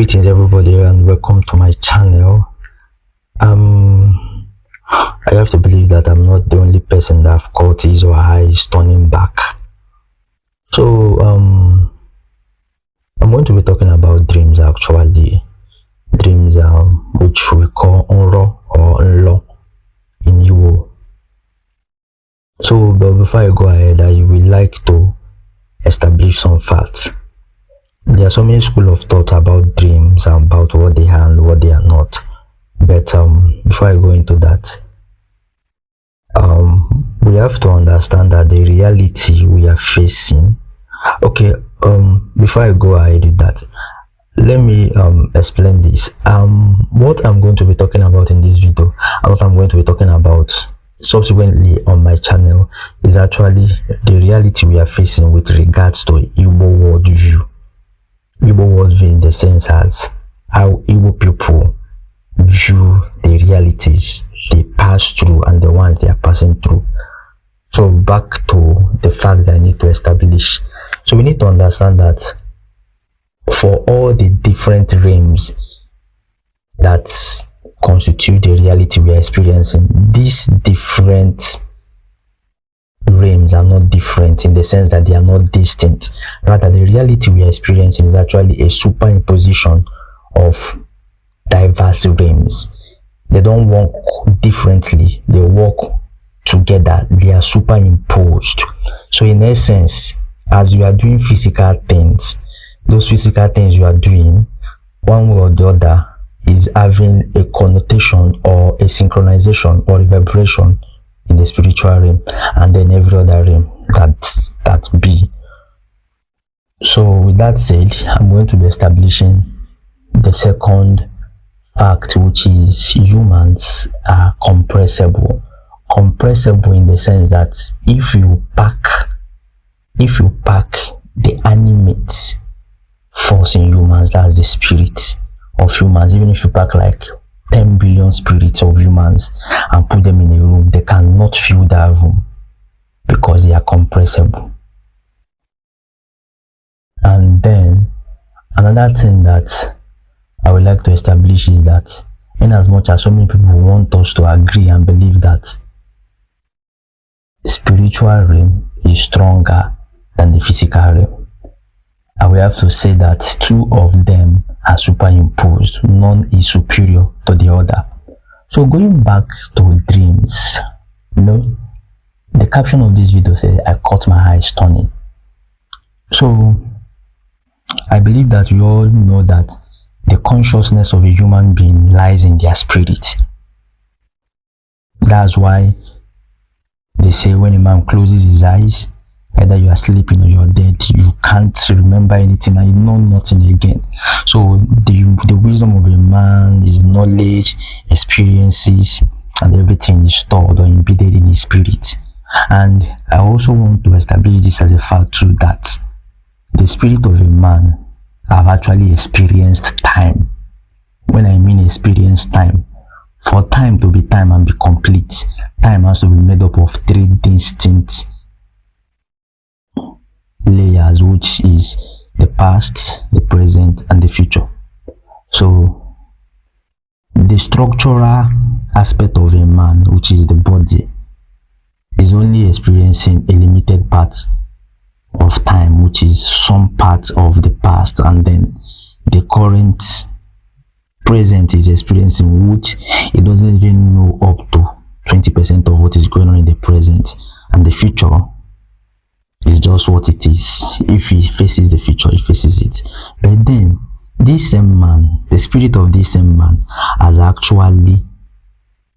Greetings everybody and welcome to my channel. I have to believe that I'm not the only person that have caught his or her eyes turning back. So I'm going to be talking about dreams actually. Dreams which we call Nro or Nlo in Igbo. So but before I go ahead, I would like to establish some facts. There are so many school of thought about dreams and about what they are and what they are not. But before I go into that, we have to understand that the reality we are facing. Okay, before I go ahead with that, let me explain this. What I'm going to be talking about in this video and what I'm going to be talking about subsequently on my channel is actually the reality we are facing with regards to Igbo worldview. Igbo worldview in the sense as how Igbo people view the realities they pass through and the ones they are passing through. So back to the fact that I need to establish. So we need to understand that for all the different realms that constitute the reality we are experiencing, these different realms are not different in the sense that they are not distinct. Rather, the reality we are experiencing is actually a superimposition of diverse realms. They don't work differently, they work together, they are superimposed. So in essence, as you are doing physical things, those physical things you are doing, one way or the other, is having a connotation or a synchronization or reverberation in the spiritual realm, and then every other realm that be. So with that said, I'm going to be establishing the second fact, which is humans are compressible. Compressible in the sense that if you pack the animate force in humans, that's the spirit of humans, even if you pack like 10 billion spirits of humans and put them in a room, they cannot fill that room because they are compressible. And then another thing that I would like to establish is that in as much as so many people want us to agree and believe that spiritual realm is stronger than the physical realm, I will have to say that two of them are superimposed. None is superior to the other. So going back to dreams, the caption of this video says, I caught my eyes turning. So I believe that we all know that the consciousness of a human being lies in their spirit. That's why they say when a man closes his eyes, either you are sleeping or you are dead, you can't remember anything and you know nothing again. So the wisdom of a man, his knowledge, experiences, and everything is stored or embedded in his spirit. And I also want to establish this as a fact too, that the spirit of a man have actually experienced time. When I mean experienced time, for time to be time and be complete, time has to be made up of three distinct layers, which is the past, the present, and the future. So the structural aspect of a man, which is the body, is only experiencing a limited part of time, which is some part of the past, and then the current present is experiencing, which it doesn't even know up to 20% of what is going on in the present, and the future is just what it is. If he faces the future, he faces it. But then this same man, the spirit of this same man, has actually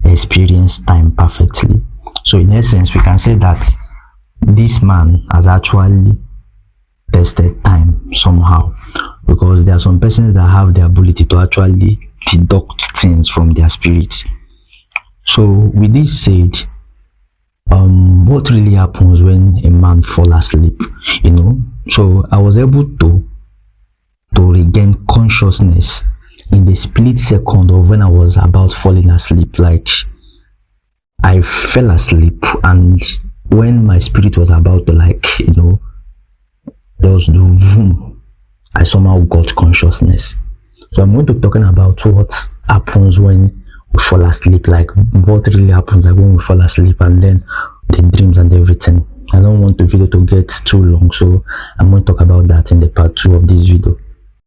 experienced time perfectly. So in essence, we can say that this man has actually tested time somehow, because there are some persons that have the ability to actually deduct things from their spirits. So with this said, what really happens when a man falls asleep? So I was able to regain consciousness in the split second of when I was about falling asleep. Like, I fell asleep, and when my spirit was about to just do boom, I somehow got consciousness. So I'm going to be talking about what happens when we fall asleep, like what really happens, like when we fall asleep, and then the dreams and everything. I don't want the video to get too long, so I'm going to talk about that in the part 2 of this video.